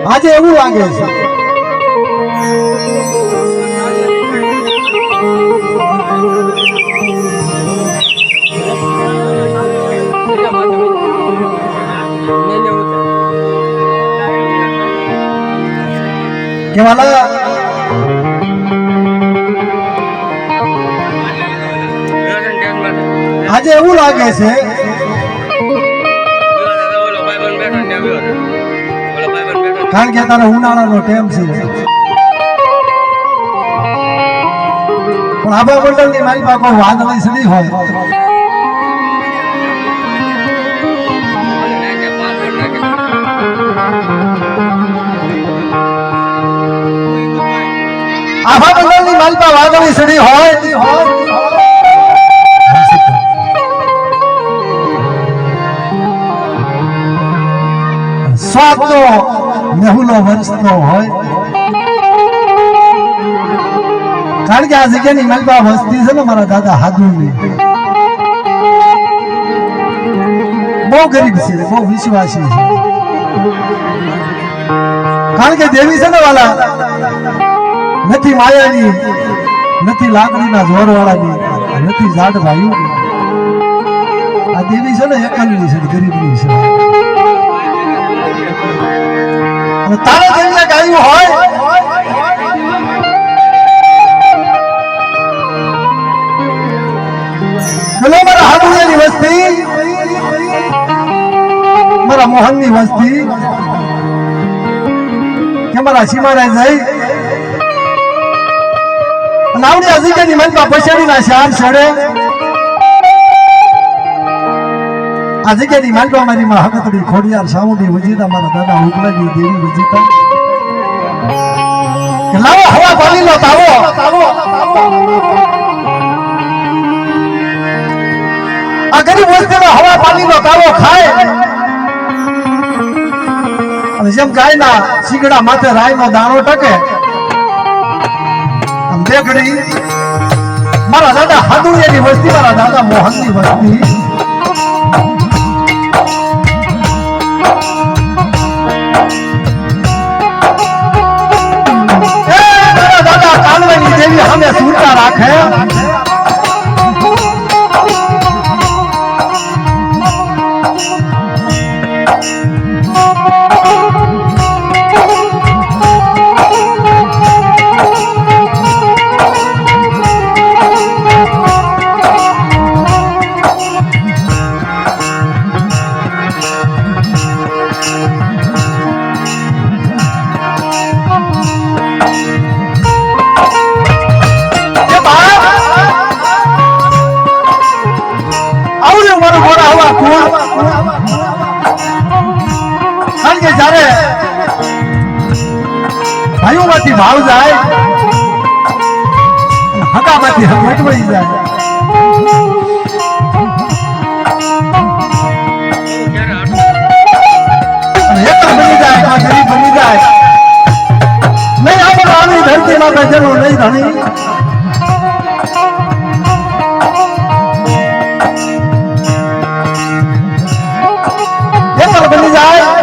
આજે એવું લાગે છે કે વાલા આજે એવું લાગે છે કારણ કે તારે ઉનાળાનો ટાઈમ છે પણ આબા મંડળની મારી પાસે કોઈ વાદળી સડી હોય આબા મંડળની મારી પાસે વાદળી સડી હોય સ્વાદનો મેહુલો વંશનો હોય કારણ કે આ જગ્યાની માલપા વસ્તી છે ને મારા દાદા હાદુની બહુ ગરીબ છે બહુ વિશ્વાસી છે કારણ કે દેવી છે ને વાલા નથી માયાની નથી લાકડીના જોર વાળાની નથી જાડ ભાઈ આ દેવી છે ને એકલની છે ગરીબની છે તારા જેટલા ગાયું હોય મારા હાડુની વસ્તી મારા મોહનની વસ્તી કે મારા સીમારા જઈ અને આવડી અધિકારી મનમાં પછાડીના શાર છડે આ જગ્યાની માલવા મારી માં હકતડી ખોડિયાર સાઉન્ડી વજીતા મારા દાદા ઉકલાજી દેવી વજીતા કે લાવો હવા પાણી લો તાવો આ ગરીબ વસ્તીમાં હવા પાણી નો તાવો ખાય અને જેમ ગાયના શીગડા માથે રાયનો દાણો ટકે આમ દેખડી મારા દાદા હાદુડિયાની વસ્તી મારા દાદા મોહનની વસ્તી દેવી હમે સુરતા રાખે જયારે ભાઈઓમાંથી ભાવ જાય હકામાંથી હટવાઈ જાય બની જાય ગરીબ બની જાય નહીં આપણે આવી ધરતીમાં બેઠેલો નહીં ધણી બની જાય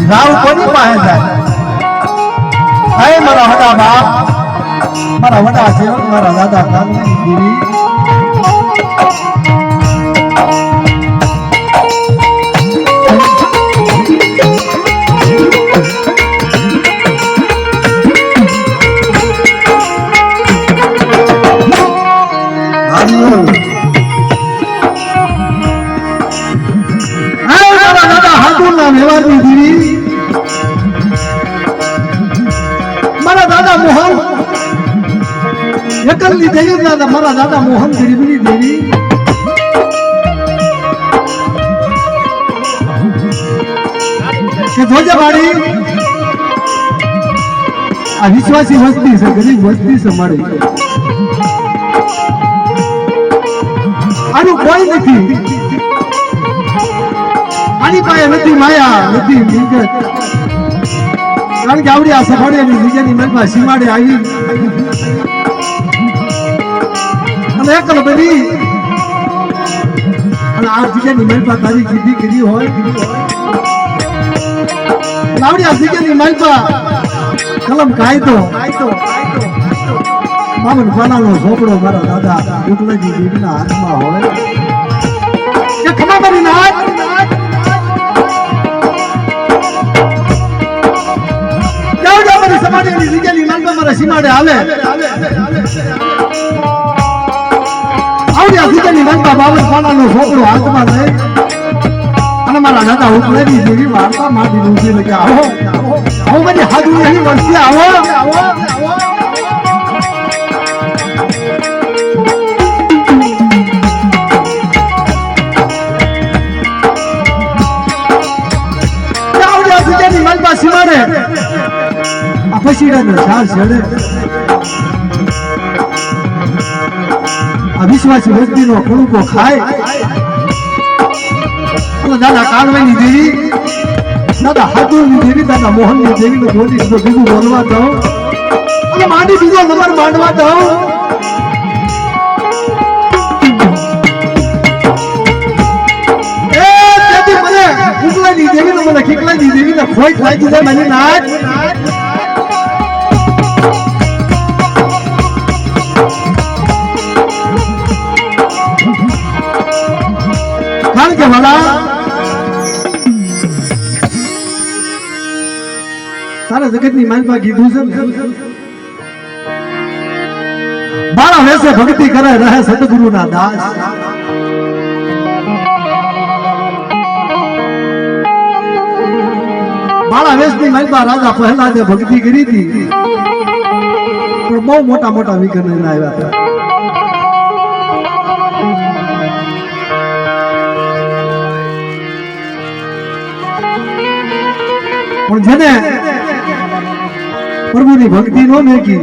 રાવ કોની પાસે જાય મારા વડા બાપ મારા વડા સેવક મારા દાદા કાનની દેવી વ્યવહારની દેવી મારા દાદા મોહન એકલની દેવી મારા દાદા મોહન ગરીબની દેવી કે ધોજાવાડી આ વિશ્વાસી વસ્તી છે ગરીબ વસ્તી છે મારી આનું કોઈ નથી આની પાસે નથી માયા નથી મિલકત કારણ કે આવડી આ સફાળિયાની જગ્યાની મનમાં સીમાડે આવી અને એકલ બની અને આ જગ્યાની મનમાં તારી કીધી કરી હોય આવડી આ જગ્યાની મનમાં કલમ કાયદો બામન પાનાનો ઝોપડો મારા દાદા ઉકલાજી દેવીના હાથમાં હોય કે ખમા મારી નાથ સમાજની જગ્યાની માનવા મારા સીમાડે આવે આવડી આ જગ્યાની માનવા બાવન પાનાનો ઝોપડો હાથમાં લઈ અને મારા દાદા ઉકલેની દેવી વાર્તા માંડી ઊભી કે આવો આવો બધી હાજરી અહીં વળતી આવો આવડી આ જગ્યાની માનવા સીમાડે પછીડાનો સાર છેડે અવિશ્વાસી વ્યક્તિનો કણુકો ખાય અને દાદા કાળવાની દેવી દાદા હાથુરની દેવી દાદા મોહનની દેવીનો બોલી બીજું બોલવા દઉં અને માંડી બીજો નંબર માંડવા દઉં મને ઉકલાની દેવીનો મને ખીકલાની દેવીને ખોઈ લાગી જાય મને નાચ કારણ કે વાલા તારા જગતની માનવા કીધું છે બાળા વેસે ભક્તિ કરે રહે સદગુરુના દાસ બાળા વેસની માનવા રાજા પ્રહલાદે ભક્તિ કરી હતી પણ બહુ મોટા મોટા વિઘ્ન આવ્યા હતા પણ જેને પ્રભુની ભક્તિ નો મેકી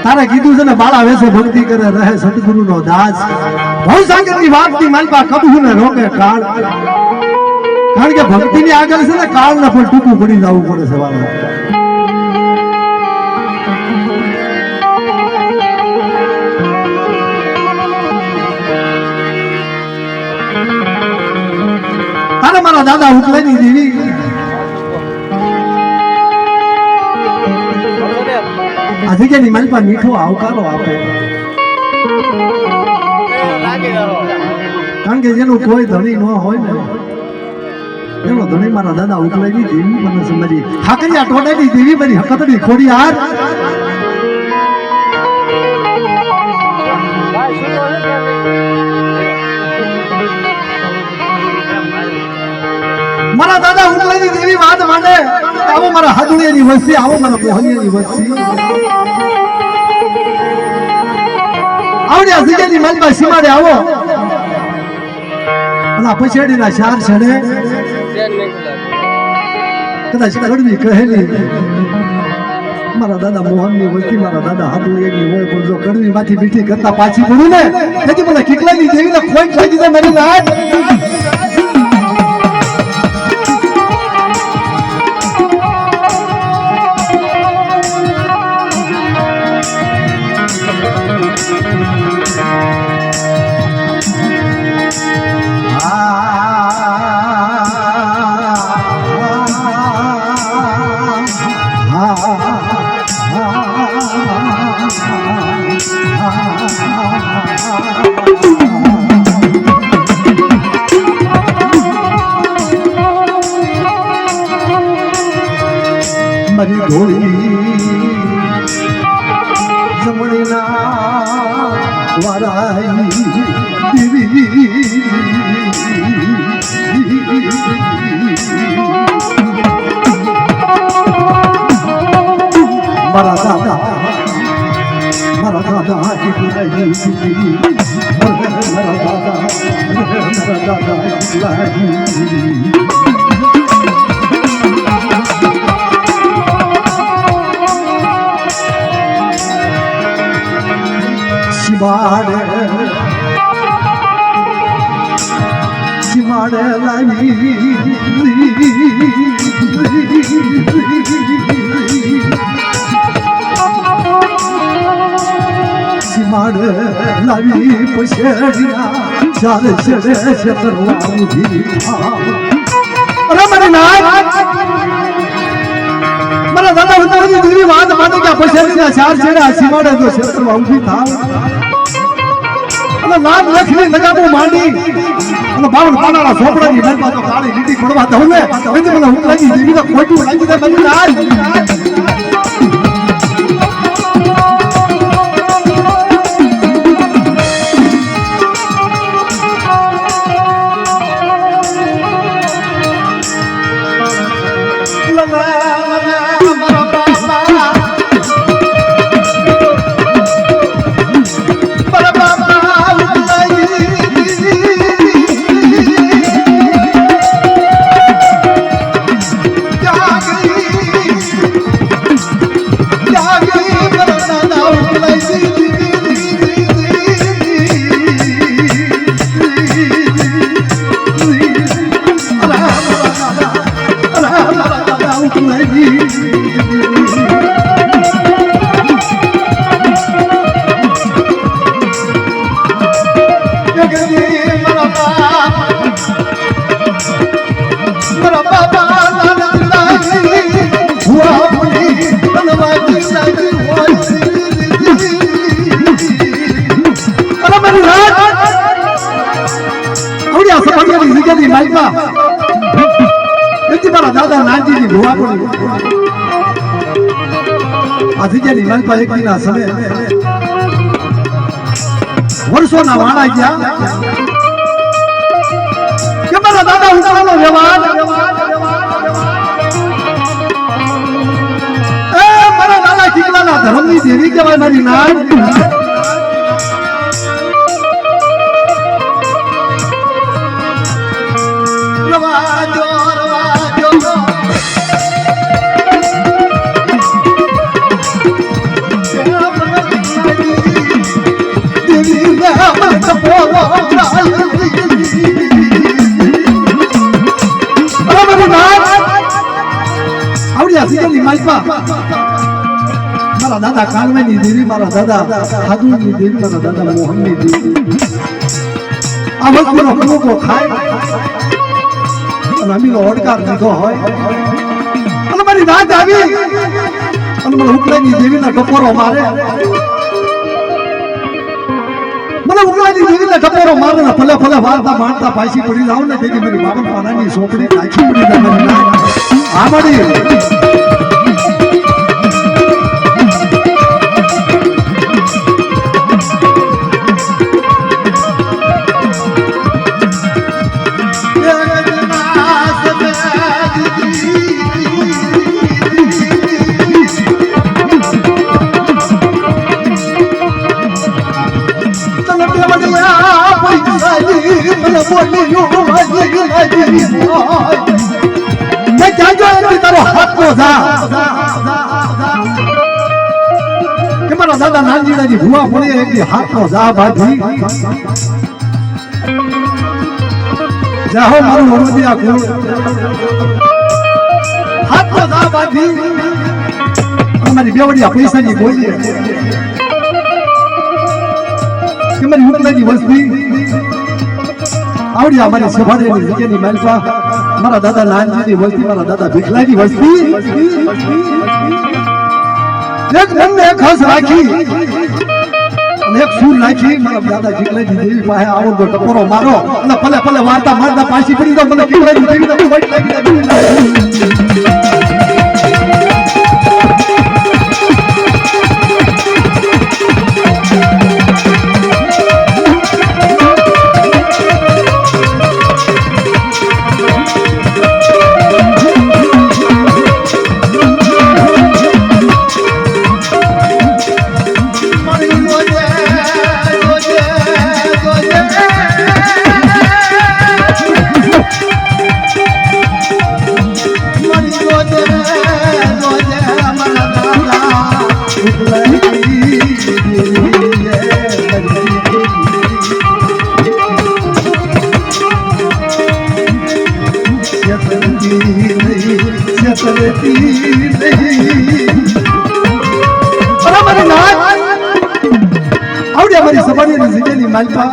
તારે કીધું છે ને બાળા વેસે ભક્તિ કરે રહે સદગુરુનો દાસ ભવ સાગરની વાતની માનવા કબૂ ને રોકે કાળ કારણ કે ભક્તિની આગળ છે ને કાળ ને પણ ટૂંકું પડી જવું પડે છે વાળા મારા દાદા ઉકલાની દેવી આ જગ્યાની માલપા મીઠો આવકારો આપે કારણ કે જેનું કોઈ ધણી ન હોય ને એનો ધણી મારા દાદા ઉકલાની દેવી મને સમજી હાકરિયા ટોડાની દેવી મારી હકતની ખોડી હાર મારા દાદા ઉકલાની દેવી વાત માંડે આવો મારા હાદુડિયાની વસ્તી આવો મારા મોહનિયાની વસ્તી આવડ્યા જગ્યાની માલમાં સીમાડે આવો અને પછેડીના ચાર છડે કદાચ કડવી કહેલી મારા દાદા મોહનની વસ્તી મારા દાદા હાદુડિયાની હોય પણ જો કડવી માંથી મીઠી કરતા પાછી પડું ને તેથી મને કીકલાની દેવીને ખોઈ ખાઈ દીધા મારી નાથ મારી ધોળી જમણીના વારાઈ દેવી મારા દાદા મારા દાદા શિવાડ માડે લાવી માડ લાવી પછેડિયા ચાર છેડે છે કરવાની અરે મને નાથ મને દાદા ઉતારી દીધી વાત માટે કે પછેડિયા ચાર છેડે સીમાડે તો ક્ષેત્રમાં ઊભી થાવ અને નામ લખી લગાવું માંડી અને બાવન પાનાના સોપડાની નરમા તો કાળી લીટી પડવા દઉં ને એટલે મને હું લાગી દેવી તો ખોટું લાગી દે મને નાથ દાદા નાનજીની ભુવા પડી આ જગ્યાની માલપા એક દિના સમય વર્ષોના વાણા ગયા કે મારા દાદા ઉતારવાનો વ્યવહાર મારા દાદા કિલ્લાના ધર્મની દેવી કહેવાય મારી નાન મારા દાદા કાનવાની દેવી મારા દાદા હાદુની દેવી મારા દાદા મોહનની દેવી આ વસ્તુનો પ્રમુખો ખાય અને અમીનો ઓડકાર લીધો હોય અને મારી નાત આવી અને મને ઉકલાની દેવીના ટપોરો મારે મને ઉકલાની દેવીના ટપોરો મારે ને ભલે ભલે વાર્તા માણતા પાછી પડી જાવ ને તેથી મારી બાવન પાનાની સોપડી નાખી પડી જાય મારી નાત આ મળી દાદા નાનજીડાની ભુવા પડી એક હાથનો જા બાજી જાહો મારું વડોદિયા કુળ હાથનો જા બાજી અમારી બેવડિયા પૈસાની બોલી કે મારી ઉકલાની વસ્તી આવડી અમારી સભાની જગ્યાની માલપા મારા દાદા નાનજીની વસ્તી મારા દાદા ભીખલાની વસ્તી એક મનને એક હસ રાખી અને એક સૂર નાખી મારા દાદા ભીખલાની દેવી પાસે આવો તો ટપોરો મારો અને ભલે ભલે વાર્તા મારતા પાછી પડી તો મને ભીખલાની દેવી તો મળી લાગી Money, કરતી નહીં. અરે મારી નાથ આવડે મારી સભાની જીગેની માલપા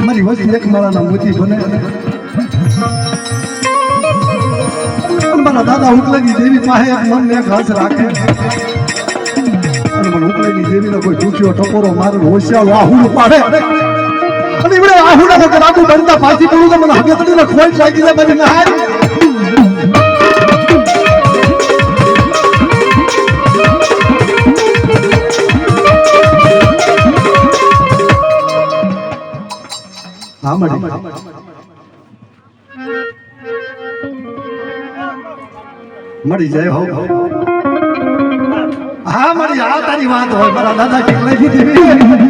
મારી વસ્તી એક માળાના મોતી બને. મારા દાદા ઉકલેની દેવી પાસે એક મન એક હાથ રાખે અને મને ઉકલેની દેવીનો કોઈ ટૂંક્યો ટકોરો મારે હોશિયારો આહુડ પાડે અને એવડે આહુડા વગર આગુ બનતા પાછી પડું તો મને હગેતડીને ખોટ લાગી જાય મારી નાર. હા મળી મળી જાય હો. હા મારી આ તારી વાત હોય મારા દાદા કેટલાય કીધી